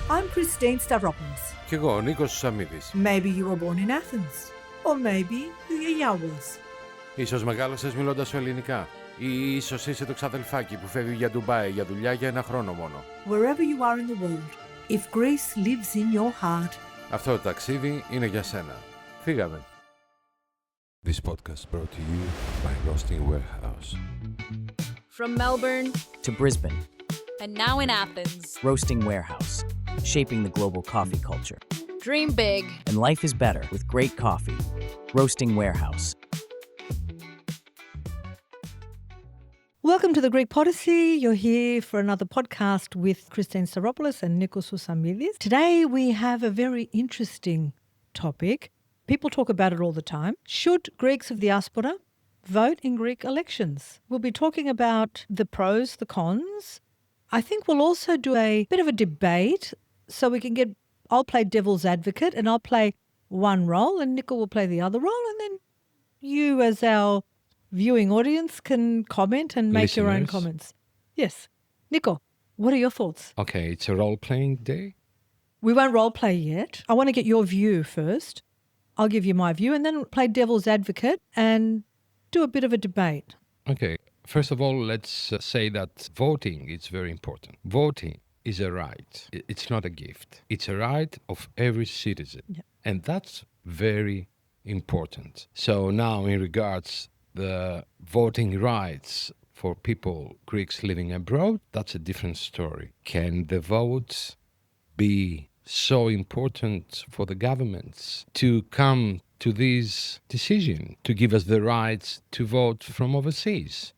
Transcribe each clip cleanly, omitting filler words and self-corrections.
I'm Christine Stavropoulos. Κι εγώ, ο Νίκος Σουσαμίδης. Maybe you were born in Athens. Or maybe you're Yawers. Ίσως μεγάλωσες μιλώντας σου ελληνικά. Ή ίσως είσαι το ξαδελφάκι που φεύγει για Ντουμπάι για δουλειά για 1 χρόνο μόνο. Wherever you are in the world, if Greece lives in your heart. Αυτό το ταξίδι είναι για σένα. Φύγαμε. This podcast brought to you by Roasting Warehouse. From Melbourne to Brisbane, and now in Athens, Roasting Warehouse, shaping the global coffee culture. dream big. And life is better with great coffee. Roasting Warehouse. Welcome to the Greek Podyssey. You're here for another podcast with Christine Stavropoulos and Nikos Sousamidis. Today we have a very interesting topic. People talk about it all the time. Should Greeks of diaspora vote in Greek elections? We'll be talking about the pros, the cons. I think we'll also do a bit of a debate so we can get, I'll play devil's advocate and I'll play one role and Nico will play the other role, and then you as our viewing audience can comment and make your own comments. Yes. Nico, what are your thoughts? Okay, it's a role-playing day. We won't role play yet. I want to get your view first. I'll give you my view and then play devil's advocate and do a bit of a debate. Okay. First of all, let's say that voting is very important. Voting is a right. It's not a gift. It's a right of every citizen. Yeah. And that's very important. So now in regards the voting rights for people, Greeks living abroad, that's a different story. Can the votes be so important for the governments to come to this decision, to give us the rights to vote from overseas?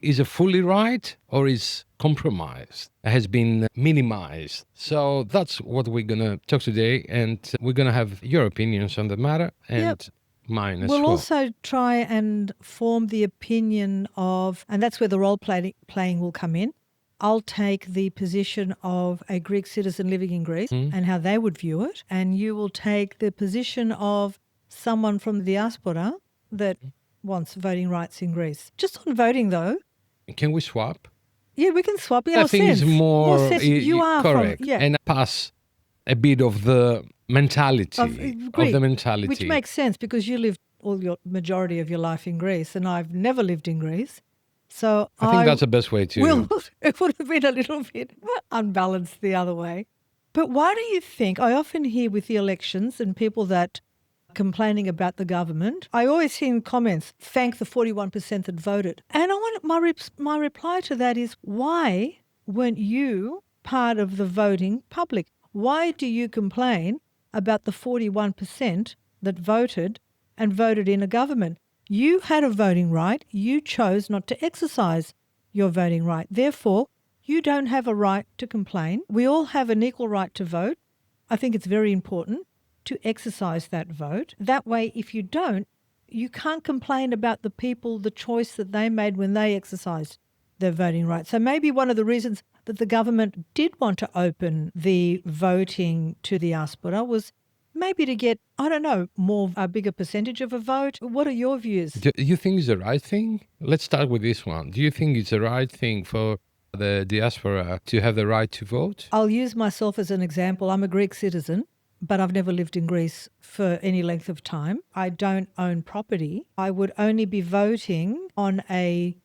Is it fully right or is compromised, has been minimized? So that's what we're going to talk today, and we're going to have your opinions on the matter and mine as We'll well. also try and form the opinion of, and that's where the role playing will come in. I'll take the position of a Greek citizen living in Greece and how they would view it, and you will take the position of someone from the diaspora that wants voting rights in Greece. Just on voting though. Can we swap? Yeah, we can swap. I think it's more You are correct. from, yeah. And pass a bit of the mentality, Greek, the mentality. Which makes sense because you lived all your majority of your life in Greece and I've never lived in Greece. So I think that's the best way to... It would have been a little bit unbalanced the other way. But why do you think, I often hear with the elections and people that complaining about the government, I always hear in comments, thank the 41% that voted. And I want my reply to that is, why weren't you part of the voting public? Why do you complain about the 41% that voted and voted in a government? You had a voting right. You chose not to exercise your voting right. Therefore, you don't have a right to complain. We all have an equal right to vote. I think it's very important to exercise that vote. That way, if you don't, you can't complain about the people, the choice that they made when they exercised their voting right. So maybe one of the reasons that the government did want to open the voting to the diaspora was maybe to get, I don't know, a bigger percentage of a vote. What are your views? Do you think it's the right thing? Let's start with this one. Do you think it's the right thing for the diaspora to have the right to vote? I'll use myself as an example. I'm a Greek citizen, but I've never lived in Greece for any length of time. I don't own property. I would only be voting on a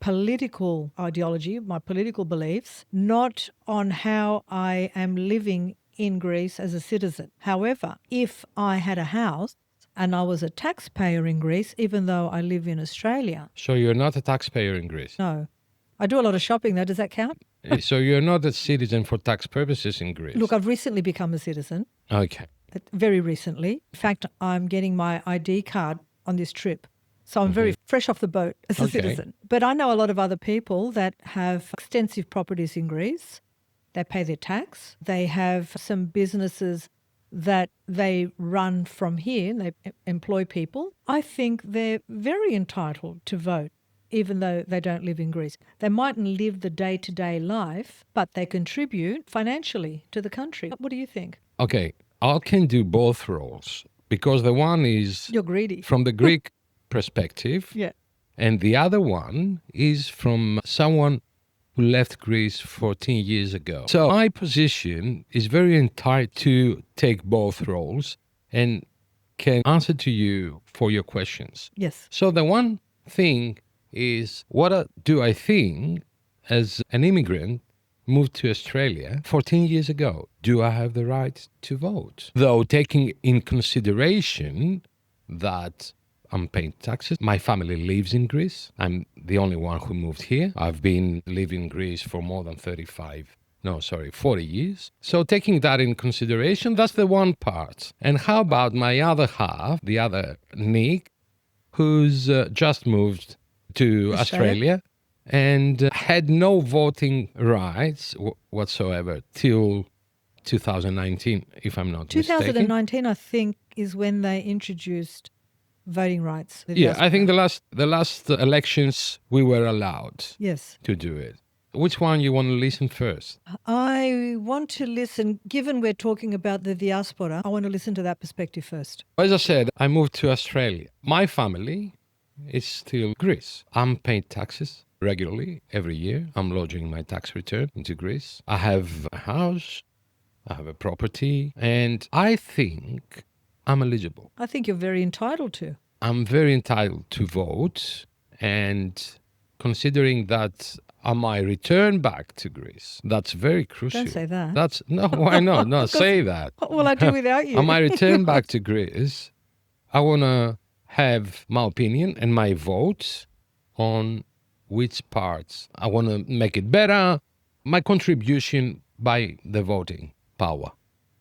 political ideology, my political beliefs, not on how I am living in Greece as a citizen. However, if I had a house and I was a taxpayer in Greece, even though I live in Australia. So you're not a taxpayer in Greece? No. I do a lot of shopping though. Does that count? So you're not a citizen for tax purposes in Greece? Look, I've recently become a citizen. Okay. Very recently. In fact, I'm getting my ID card on this trip. So I'm very fresh off the boat as a citizen. But I know a lot of other people that have extensive properties in Greece. They pay their tax. They have some businesses that they run from here and they employ people. I think they're very entitled to vote, even though they don't live in Greece. They mightn't live the day-to-day life, but they contribute financially to the country. What do you think? Okay, I can do both roles because the one is... You're greedy. From the Greek perspective. Yeah. And the other one is from someone who left Greece 14 years ago. So my position is very entitled to take both roles and can answer to you for your questions. Yes. So the one thing is, what do I think as an immigrant moved to Australia 14 years ago? Do I have the right to vote? Though taking in consideration that I'm paying taxes. My family lives in Greece. I'm the only one who moved here. I've been living in Greece for more than 40 years. So taking that in consideration, that's the one part. And how about my other half, the other Nick, who's just moved to Australia and had no voting rights whatsoever till 2019, if I'm not mistaken. 2019, I think, is when they introduced voting rights. Yeah, I think the last elections we were allowed to do it. Which one you want to listen first? I want to listen, given we're talking about the diaspora, I want to listen to that perspective first. As I said, I moved to Australia. My family is still Greece. I'm paying taxes regularly every year. I'm lodging my tax return into Greece. I have a house, I have a property, and I think I'm eligible. I think you're very entitled to. I'm very entitled to vote, and considering that I might return back to Greece, that's very crucial. Don't say that. No, why not? No, say that. What will I do without you? I might return back to Greece. I want to have my opinion and my vote on which parts I want to make it better. My contribution by the voting power.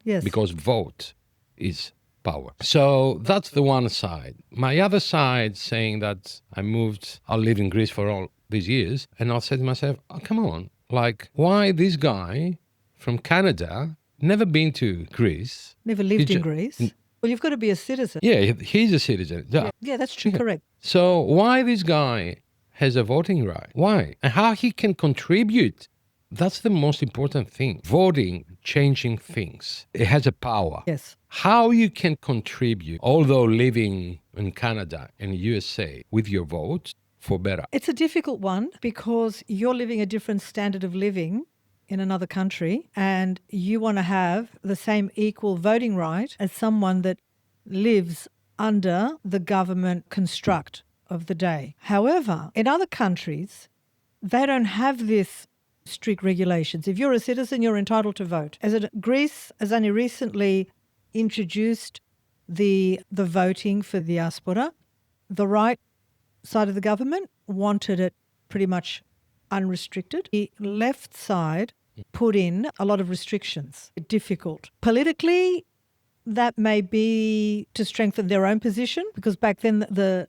Yes. Because vote is power. So that's the one side. My other side saying that I'll live in Greece for all these years, and I'll say to myself, oh, come on, like, why this guy from Canada, never been to Greece? Never lived in Greece? Well, you've got to be a citizen. Yeah, he's a citizen. Yeah, that's true, correct. So why this guy has a voting right? Why? And how he can contribute. That's the most important thing. Voting, changing things. It has a power. Yes. How you can contribute, although living in Canada and USA, with your vote for better. It's a difficult one because you're living a different standard of living in another country and you want to have the same equal voting right as someone that lives under the government construct of the day. However, in other countries, they don't have this strict regulations. If you're a citizen, you're entitled to vote. Greece has only recently introduced the voting for the diaspora. The right side of the government wanted it pretty much unrestricted. The left side put in a lot of restrictions. Difficult. Politically, that may be to strengthen their own position, because back then the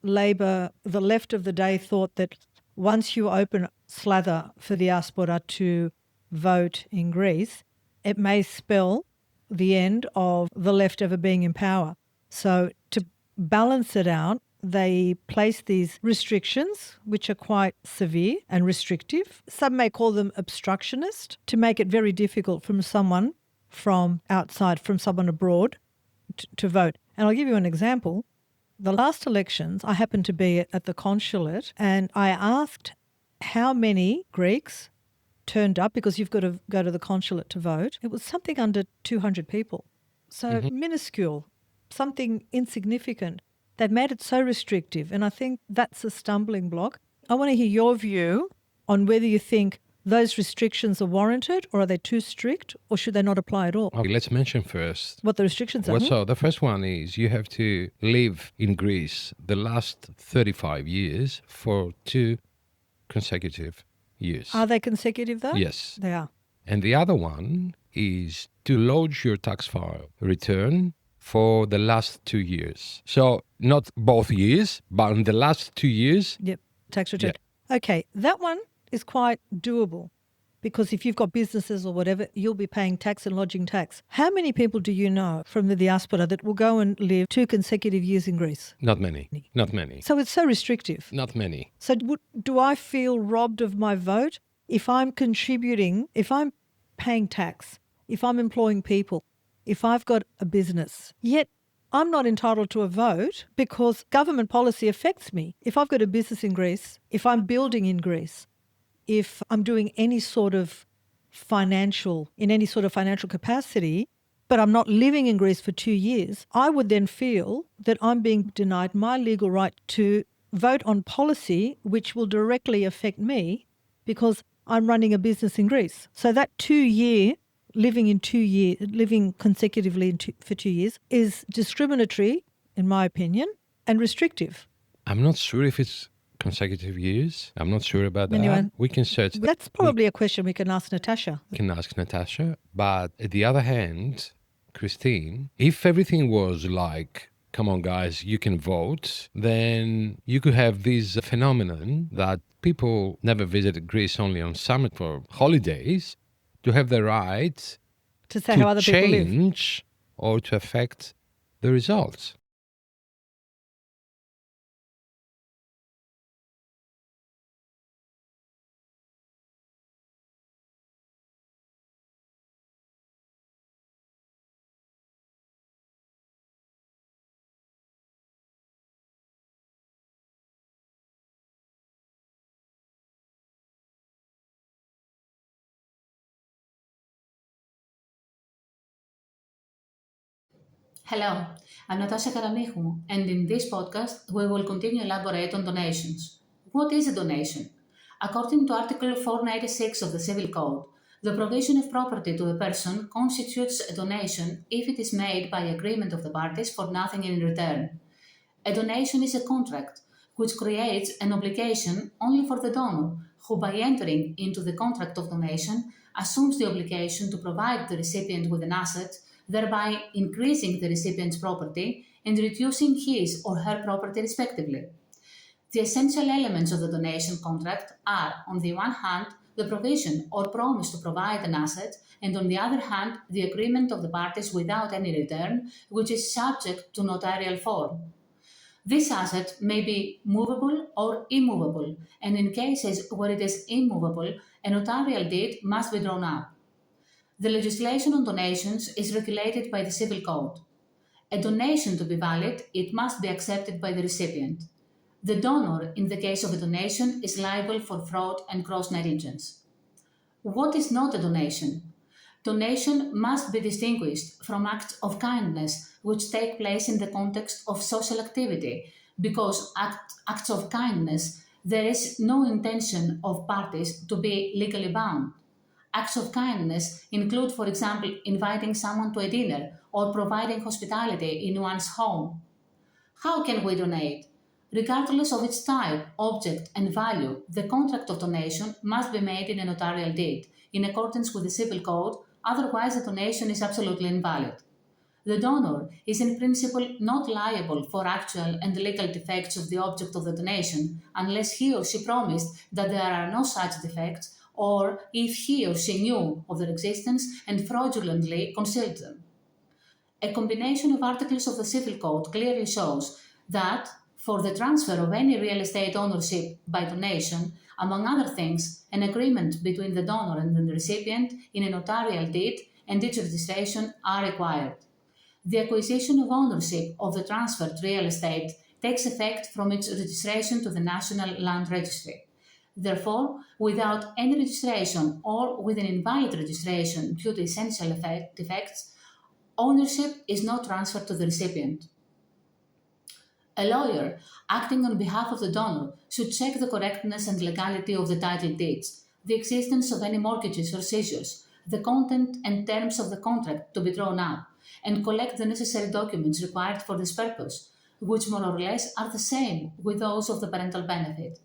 left of the day thought that once you open slather for the diaspora to vote in Greece, it may spell the end of the left ever being in power. So to balance it out, they place these restrictions, which are quite severe and restrictive. Some may call them obstructionist, to make it very difficult from someone from outside, from someone abroad, to vote. And I'll give you an example. The last elections, I happened to be at the consulate, and I asked how many Greeks turned up, because you've got to go to the consulate to vote. It was something under 200 people. So minuscule, something insignificant. They've made it so restrictive, and I think that's a stumbling block. I want to hear your view on whether you think those restrictions are warranted, or are they too strict, or should they not apply at all? Okay, let's mention first what the restrictions are. So the first one is you have to live in Greece the last 35 years for 2 consecutive years. Are they consecutive though? Yes. They are. And the other one is to lodge your tax file return for the last 2 years. So not both years, but in the last 2 years. Yep, tax return. Yeah. Okay, that one is quite doable, because if you've got businesses or whatever, you'll be paying tax and lodging tax. How many people do you know from the diaspora that will go and live 2 consecutive years in Greece? Not many. Not many. So it's so restrictive. Not many. So do I feel robbed of my vote if I'm contributing, if I'm paying tax, if I'm employing people, if I've got a business, yet I'm not entitled to a vote because government policy affects me? If I've got a business in Greece, if I'm building in Greece, if I'm doing any sort of financial capacity, but I'm not living in Greece for 2 years, I would then feel that I'm being denied my legal right to vote on policy which will directly affect me because I'm running a business in Greece. So that 2 year, living consecutively for 2 years is discriminatory, in my opinion, and restrictive. I'm not sure if it's consecutive years. I'm not sure about that. Anyway, We can search that. That's probably a question we can ask Natasha. We can ask Natasha. But at the other hand, Christine, if everything was like, come on guys, you can vote, then you could have this phenomenon that people never visited Greece only on summer for holidays to have the right To say how other people live. change or to affect the results. Hello, I'm Natasha Karamichou, and in this podcast, we will continue to elaborate on donations. What is a donation? According to Article 496 of the Civil Code, the provision of property to a person constitutes a donation if it is made by agreement of the parties for nothing in return. A donation is a contract which creates an obligation only for the donor, who by entering into the contract of donation assumes the obligation to provide the recipient with an asset, thereby increasing the recipient's property and reducing his or her property respectively. The essential elements of the donation contract are, on the one hand, the provision or promise to provide an asset, and on the other hand, the agreement of the parties without any return, which is subject to notarial form. This asset may be movable or immovable, and in cases where it is immovable, a notarial deed must be drawn up. The legislation on donations is regulated by the Civil Code. A donation to be valid, it must be accepted by the recipient. The donor, in the case of a donation, is liable for fraud and gross negligence. What is not a donation? Donation must be distinguished from acts of kindness which take place in the context of social activity, because acts of kindness, there is no intention of parties to be legally bound. Acts of kindness include, for example, inviting someone to a dinner or providing hospitality in one's home. How can we donate? Regardless of its type, object, and value, the contract of donation must be made in a notarial deed, in accordance with the Civil Code, otherwise the donation is absolutely invalid. The donor is in principle not liable for actual and legal defects of the object of the donation, unless he or she promised that there are no such defects, or if he or she knew of their existence and fraudulently concealed them. A combination of articles of the Civil Code clearly shows that, for the transfer of any real estate ownership by donation, among other things, an agreement between the donor and the recipient in a notarial deed and its registration are required. The acquisition of ownership of the transferred real estate takes effect from its registration to the National Land Registry. Therefore, without any registration or with an invalid registration due to essential defects, ownership is not transferred to the recipient. A lawyer, acting on behalf of the donor, should check the correctness and legality of the title deeds, the existence of any mortgages or seizures, the content and terms of the contract to be drawn up, and collect the necessary documents required for this purpose, which more or less are the same with those of the parental benefit.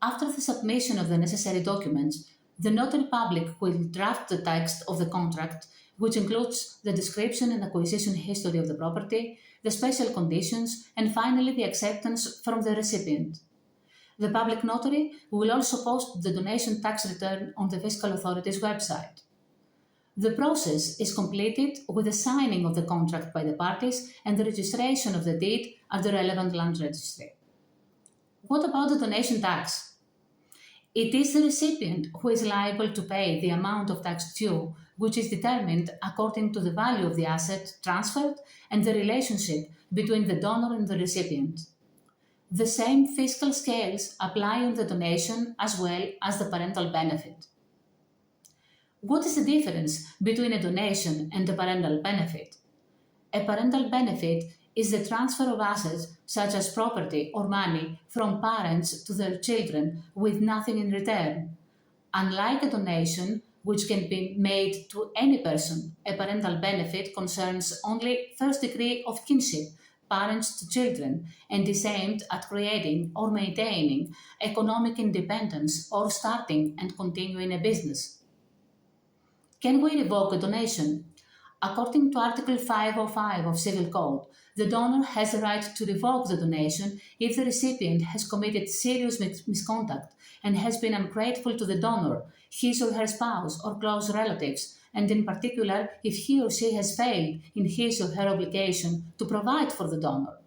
After the submission of the necessary documents, the notary public will draft the text of the contract, which includes the description and acquisition history of the property, the special conditions, and finally the acceptance from the recipient. The public notary will also post the donation tax return on the fiscal authority's website. The process is completed with the signing of the contract by the parties and the registration of the deed at the relevant land registry. What about the donation tax? It is the recipient who is liable to pay the amount of tax due, which is determined according to the value of the asset transferred and the relationship between the donor and the recipient. The same fiscal scales apply on the donation as well as the parental benefit. What is the difference between a donation and a parental benefit? A parental benefit is the transfer of assets such as property or money from parents to their children with nothing in return. Unlike a donation, which can be made to any person, a parental benefit concerns only first degree of kinship, parents to children, and is aimed at creating or maintaining economic independence or starting and continuing a business. Can we revoke a donation? According to Article 505 of Civil Code, the donor has the right to revoke the donation if the recipient has committed serious misconduct and has been ungrateful to the donor, his or her spouse or close relatives, and in particular if he or she has failed in his or her obligation to provide for the donor.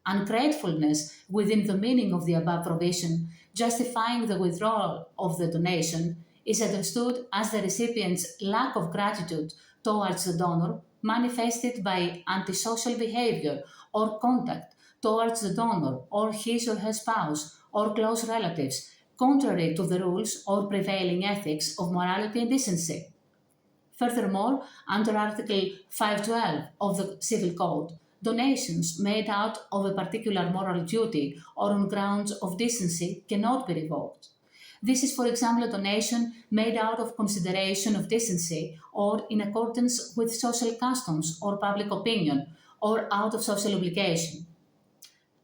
Ungratefulness within the meaning of the above provision, justifying the withdrawal of the donation, is understood as the recipient's lack of gratitude towards the donor manifested by antisocial behavior or conduct towards the donor or his or her spouse or close relatives, contrary to the rules or prevailing ethics of morality and decency. Furthermore, under Article 512 of the Civil Code, donations made out of a particular moral duty or on grounds of decency cannot be revoked. This is, for example, a donation made out of consideration of decency or in accordance with social customs or public opinion or out of social obligation.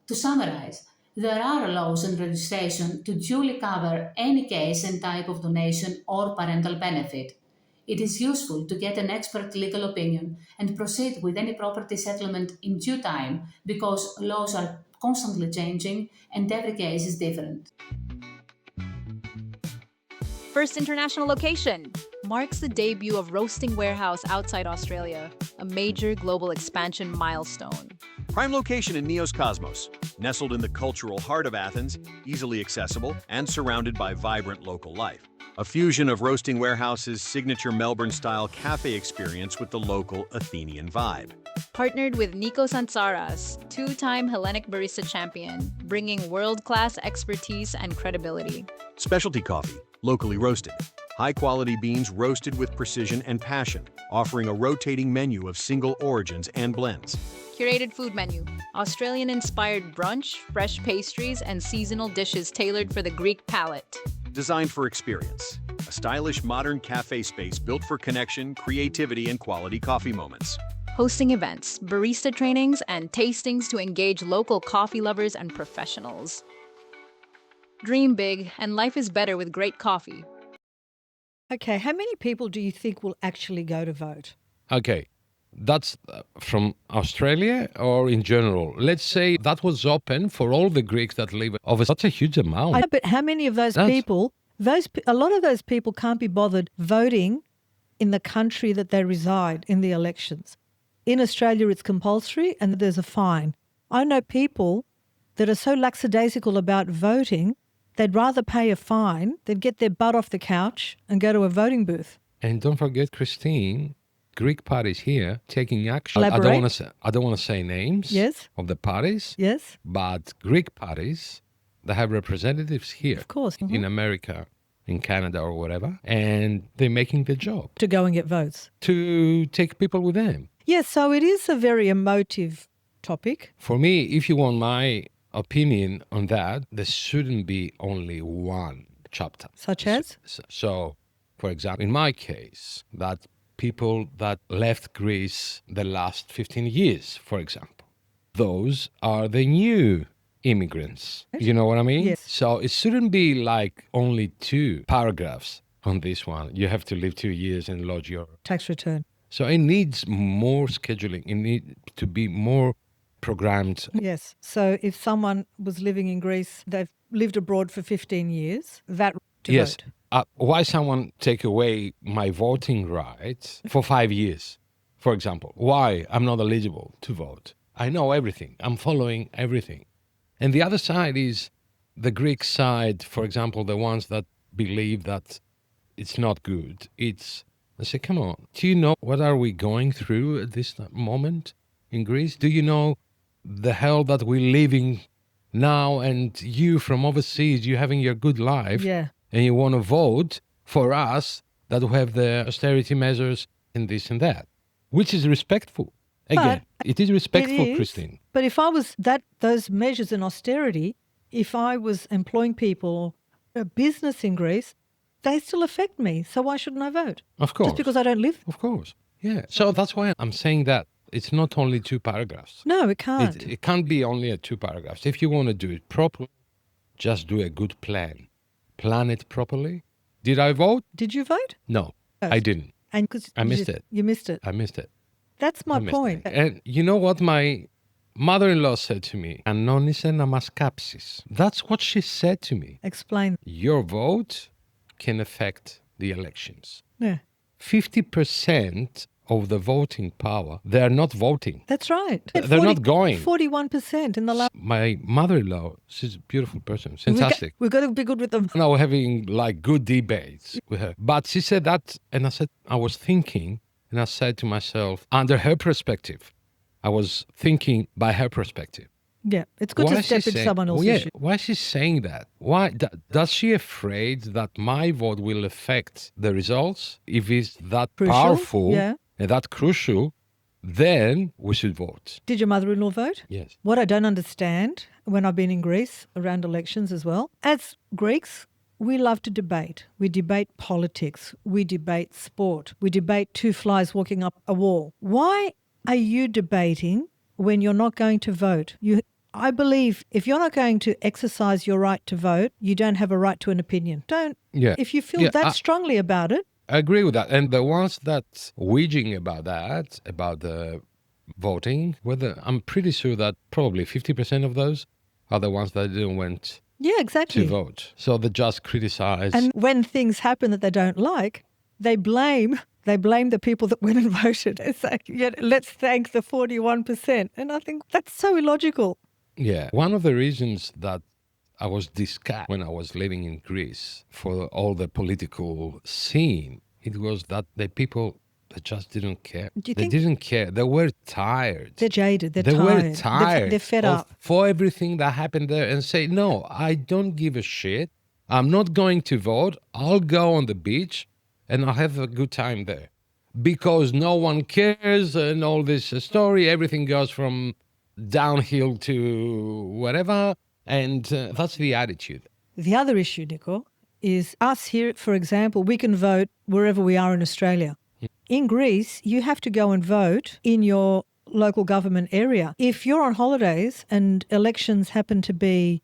To summarize, there are laws and legislation to duly cover any case and type of donation or parental benefit. It is useful to get an expert legal opinion and proceed with any property settlement in due time because laws are constantly changing and every case is different. First international location marks the debut of Roasting Warehouse outside Australia, a major global expansion milestone. Prime location in Neos Cosmos, nestled in the cultural heart of Athens, easily accessible and surrounded by vibrant local life. A fusion of Roasting Warehouse's signature Melbourne-style cafe experience with the local Athenian vibe. Partnered with Nikos Antsaras, two-time Hellenic barista champion, bringing world-class expertise and credibility. Specialty coffee, locally roasted. High-quality beans roasted with precision and passion, offering a rotating menu of single origins and blends. Curated food menu, Australian-inspired brunch, fresh pastries, and seasonal dishes tailored for the Greek palate. Designed for experience. A stylish, modern cafe space built for connection, creativity, and quality coffee moments. Hosting events, barista trainings, and tastings to engage local coffee lovers and professionals. Dream big, and life is better with great coffee. Okay, how many people do you think will actually go to vote? Okay, that's from Australia or in general? Let's say that was open for all the Greeks that live over such a huge amount. I know, but how many of those people, a lot of those people can't be bothered voting in the country that they reside in the elections. In Australia, it's compulsory and there's a fine. I know people that are so lackadaisical about voting, they'd rather pay a fine than get their butt off the couch and go to a voting booth. And don't forget, Christine, Greek parties here taking action. Elaborate. I don't want to say names of the parties. Yes. But Greek parties, they have representatives here. Of course. In America, in Canada or whatever, and they're making the job. To go and get votes. To take people with them. Yes, so it is a very emotive topic. For me, if you want my opinion on that, there shouldn't be only one chapter. Such as? So, for example, in my case, that people that left Greece the last 15 years, for example, those are the new immigrants. You know what I mean? Yes. So it shouldn't be like only 2 paragraphs on this one. You have to live 2 years and lodge your Tax return. So it needs more scheduling. It needs to be more programmed. Yes. So if someone was living in Greece, they've lived abroad for 15 years, that to Yes. vote. Why someone take away my voting rights for 5 years, for example? Why I'm not eligible to vote? I know everything. I'm following everything. And the other side is the Greek side, for example, the ones that believe that it's not good. I say, come on, do you know what are we going through at this moment in Greece? Do you know the hell that we're living now, and you from overseas, you having your good life, Yeah. and you want to vote for us that will have the austerity measures and this and that, which is respectful. Again, it is respectful, It is. Christine. But if I was those measures in austerity, if I was employing people, a business in Greece, they still affect me. So why shouldn't I vote? Of course. Just because I don't live? Of course. Yeah. So that's why I'm saying that it's not only 2 paragraphs. No, it can't. It can't be only a 2 paragraphs. If you want to do it properly, just do a good plan. Plan it properly. Did I vote? Did you vote? No, Oh. I didn't. And 'cause I missed it. You missed it. I missed it. That's my I missed point. it. And you know what my mother-in-law said to me? Ανώνησε να μας κάψεις. That's what she said to me. Explain. Your vote can affect the elections. Yeah, 50% of the voting power, they're not voting. that's right. They're not going. 41% in the last. My mother-in-law, she's a beautiful person, fantastic. We've got to be good with them. Now we're having like good debates with her. But she said that, and I was thinking, and I said to myself, under her perspective, I was thinking by her perspective. Yeah, it's good to step into someone else's shoes. Why is she saying that? Why does she afraid that my vote will affect the results? If it's that Crucial, powerful yeah. and that crucial, then we should vote. Did your mother-in-law vote? Yes. What I don't understand when I've been in Greece around elections as well, as Greeks, we love to debate. We debate politics. We debate sport. We debate 2 flies walking up a wall. Why are you debating when you're not going to vote? I believe if you're not going to exercise your right to vote, you don't have a right to an opinion. Don't. Yeah. If you feel that strongly about it. I agree with that. And the ones that waging about that, about the voting, I'm pretty sure that probably 50% of those are the ones that didn't went Yeah, exactly. to vote. So they just criticize. And when things happen that they don't like, they blame the people that went and voted. It's like, yeah, let's thank the 41%. And I think that's so illogical. Yeah. One of the reasons that I was disgusted when I was living in Greece for all the political scene, it was that the people that just didn't care. Do you They think- didn't care. They were tired. They're jaded. They're They tired. were tired. They're fed of- up. for everything that happened there, and say, no, I don't give a shit. I'm not going to vote. I'll go on the beach and I'll have a good time there. Because no one cares and all this story, everything goes from downhill to whatever. And that's the attitude. The other issue, Nico, is us here, for example, we can vote wherever we are in Australia. In Greece, you have to go and vote in your local government area. If you're on holidays and elections happen to be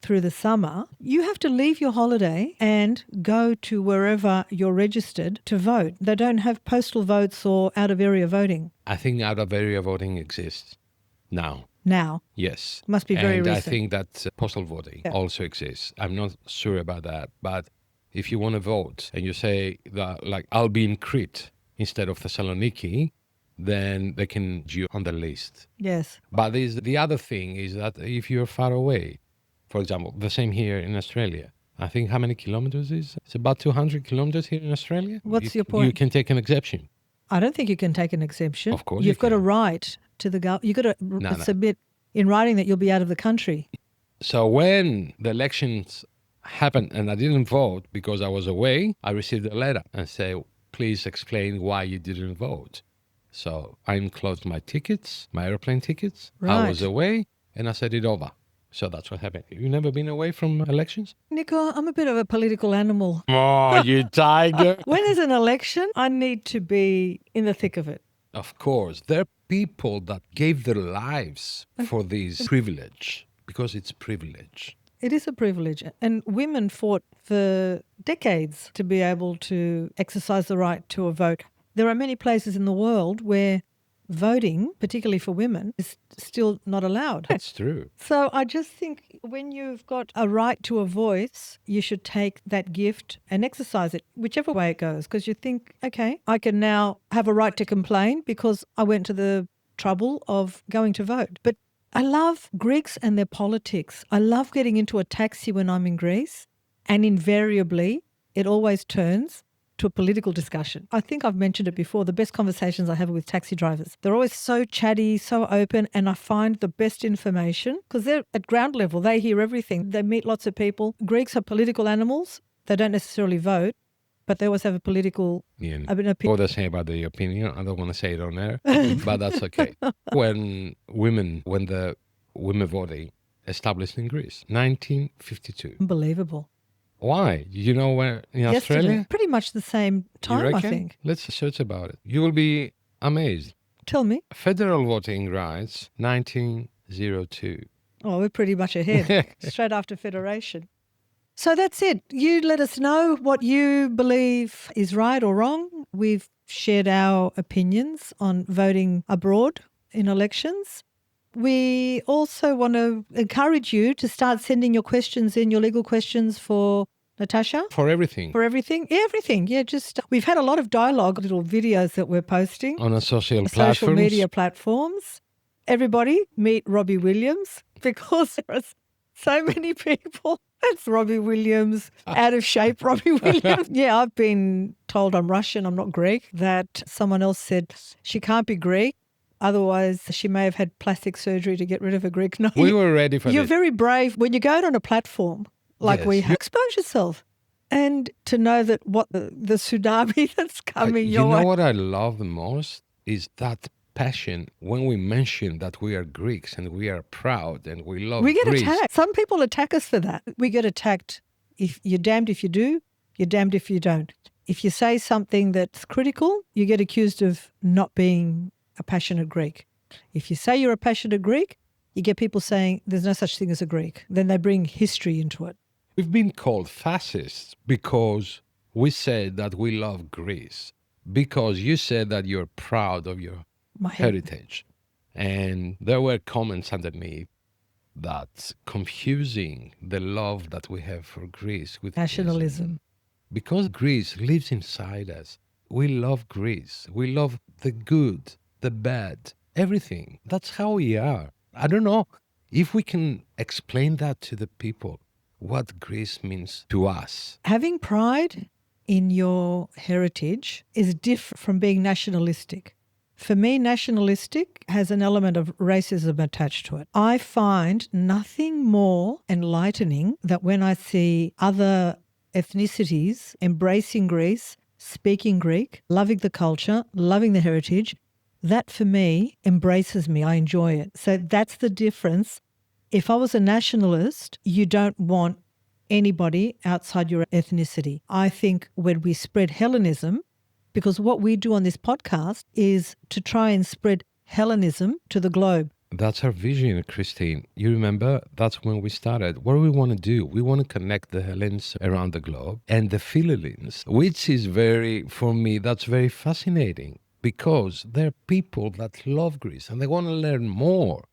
through the summer, you have to leave your holiday and go to wherever you're registered to vote. They don't have postal votes or out-of-area voting I think out of area voting exists now. now. Yes. Must be very and I recent. think that postal voting also exists. I'm not sure about that. But if you want to vote and you say that, like, I'll be in Crete instead of Thessaloniki, then they can put you on the list. Yes. But the other thing is that if you're far away, for example, the same here in Australia. I think how many kilometers is? It's about 200 kilometers here in Australia. What's You your point? can take an exception. I don't think you can take an exemption. Of course You've you got a can. right to the government. You've got to No. submit in writing that you'll be out of the country. So when the elections happened and I didn't vote because I was away, I received a letter and say, please explain why you didn't vote. So I enclosed my tickets, my airplane tickets. I was Right. away and I sent it over. So that's what happened. You never been away from elections? Nico, I'm a bit of a political animal. Oh, you tiger. When there's an election, I need to be in the thick of it. Of course, there are people that gave their lives for this privilege because it's privilege. It is a privilege. And women fought for decades to be able to exercise the right to a vote. There are many places in the world where voting, particularly for women, is still not allowed. That's true. So I just think when you've got a right to a voice, you should take that gift and exercise it, whichever way it goes, because you think, okay, I can now have a right to complain because I went to the trouble of going to vote. But I love Greeks and their politics. I love getting into a taxi when I'm in Greece, and invariably it always turns to a political discussion. I think I've mentioned it before. The best conversations I have are with taxi drivers. They're always so chatty, so open, and I find the best information because they're at ground level. They hear everything. They meet lots of people. Greeks are political animals. They don't necessarily vote, but they always have a political opinion. What I say about the opinion, I don't want to say it on air, but that's okay. When the women voting established in Greece, 1952. Unbelievable. Why? You know where in Yesterday, Australia? pretty much the same You time, I reckon? think. Let's search about it. You will be amazed. Tell me. Federal voting rights, 1902. Oh, we're pretty much ahead, straight after Federation. So that's it. You let us know what you believe is right or wrong. We've shared our opinions on voting abroad in elections. We also want to encourage you to start sending your questions in, your legal questions for Natasha. For everything. For everything? Everything. Yeah, we've had a lot of dialogue, little videos that we're posting. On a social Social media platforms. Everybody meet Robbie Williams because there are so many people. That's Robbie Williams, out of shape Robbie Williams. Yeah, I've been told I'm Russian, I'm not Greek, that someone else said she can't be Greek. Otherwise, she may have had plastic surgery to get rid of her Greek nose. We were ready for You're this. very brave. When you go out on a platform like we have, expose yourself. And to know that what the tsunami that's coming your way. You know what I love the most is that passion when we mention that we are Greeks and we are proud and we love We get Greece. attacked. Some people attack us for that. We get attacked. If you're damned if you do, you're damned if you don't. If you say something that's critical, you get accused of not being a passionate Greek. If you say you're a passionate Greek, you get people saying there's no such thing as a Greek. Then they bring history into it. We've been called fascists because we said that we love Greece, because you said that you're proud of your heritage. And there were comments underneath that's confusing the love that we have for Greece with Nationalism. Because Greece lives inside us. We love Greece. We love the good, the bad, everything. That's how we are. I don't know if we can explain that to the people, what Greece means to us. Having pride in your heritage is different from being nationalistic. For me, nationalistic has an element of racism attached to it. I find nothing more enlightening than when I see other ethnicities embracing Greece, speaking Greek, loving the culture, loving the heritage. That for me embraces me. I enjoy it. So that's the difference. If I was a nationalist, you don't want anybody outside your ethnicity. I think when we spread Hellenism, because what we do on this podcast is to try and spread Hellenism to the globe. That's our vision, Christine. You remember, that's when we started. What do we want to do? We want to connect the Hellenes around the globe and the Philhellenes, which is for me, that's very fascinating because they're people that love Greece and they want to learn more.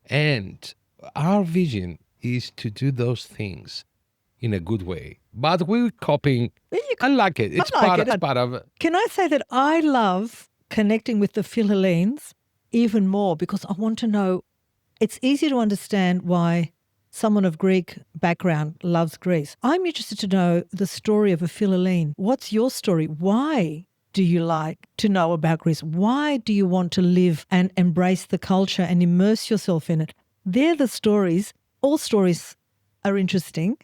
And our vision is to do those things in a good way. But we're copying. I like it. It's part of it. Can I say that I love connecting with the Philhellenes even more because I want to know, it's easy to understand why someone of Greek background loves Greece. I'm interested to know the story of a Philhellene. What's your story? Why do you like to know about Greece? Why do you want to live and embrace the culture and immerse yourself in it? They're the stories. All stories are interesting,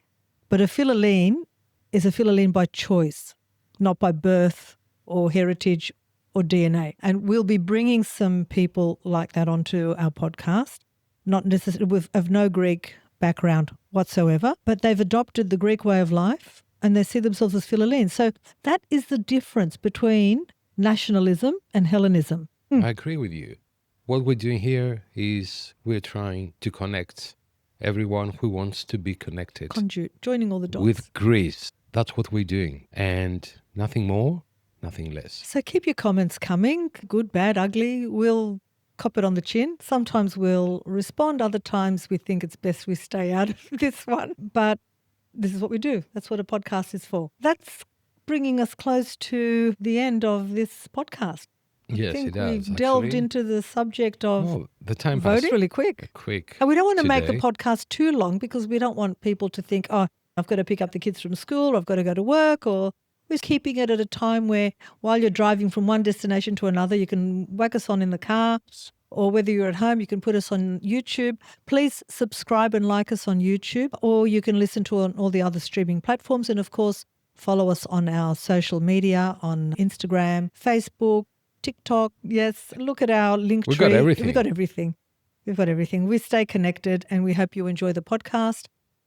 but a Philhellene is a Philhellene by choice, not by birth or heritage or DNA. And we'll be bringing some people like that onto our podcast, not necessarily of no Greek background whatsoever, but they've adopted the Greek way of life and they see themselves as Philhellenes. So that is the difference between nationalism and Hellenism. I agree with you. What we're doing here is we're trying to connect everyone who wants to be connected. Joining all the dots. With Greece. That's what we're doing. And nothing more, nothing less. So keep your comments coming, good, bad, ugly. We'll cop it on the chin. Sometimes we'll respond. Other times we think it's best we stay out of this one. But this is what we do. That's what a podcast is for. That's bringing us close to the end of this podcast. Yes, I think it does. we've delved into the subject of the time voting really quick. And we don't want to make the podcast too long because we don't want people to think, oh, I've got to pick up the kids from school, or I've got to go to work, or We're keeping it at a time where while you're driving from one destination to another, you can whack us on in the car, or whether you're at home, you can put us on YouTube. Please subscribe and like us on YouTube, or you can listen to on all the other streaming platforms. And of course, follow us on our social media on Instagram, Facebook, TikTok. Yes, look at our link tree. We've got everything. We've got everything. We've got everything. We stay connected, and we hope you enjoy the podcast.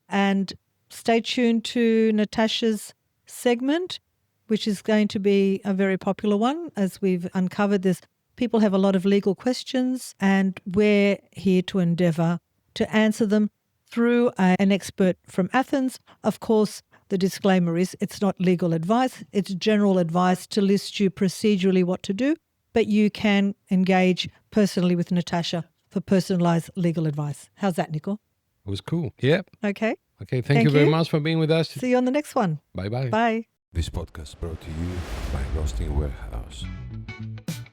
And stay tuned to Natasha's segment, which is going to be a very popular one, as we've uncovered this. People have a lot of legal questions, and we're here to endeavour to answer them through an expert from Athens. Of course, the disclaimer is it's not legal advice. It's general advice to list you procedurally what to do, but you can engage personally with Natasha for personalised legal advice. How's that, Nico? It was cool. Yep. Okay. Okay, thank you very much for being with us. See you on the next one. Bye-bye. Bye. This podcast brought to you by Roasting Warehouse.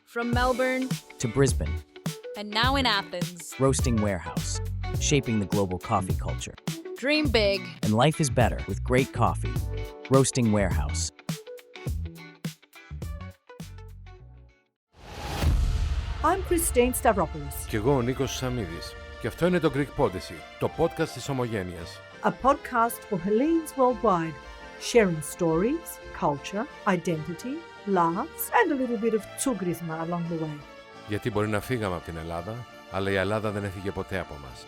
From Melbourne To Brisbane, and now in Athens, Roasting Warehouse, shaping the global coffee culture. dream big. And life is better with great coffee. Roasting Warehouse. I'm Christine Stavropoulos, Κι εγώ ο Νίκος Σαμίδης. Και αυτό είναι το Greek Podyssey, το podcast της Ομογένειας. a podcast for Hellenes worldwide, sharing stories, culture, identity, laughs, and a little bit of tsugrisma along the way. Γιατί μπορεί να φύγαμε από την Ελλάδα, αλλά η Ελλάδα δεν έφυγε ποτέ από μας.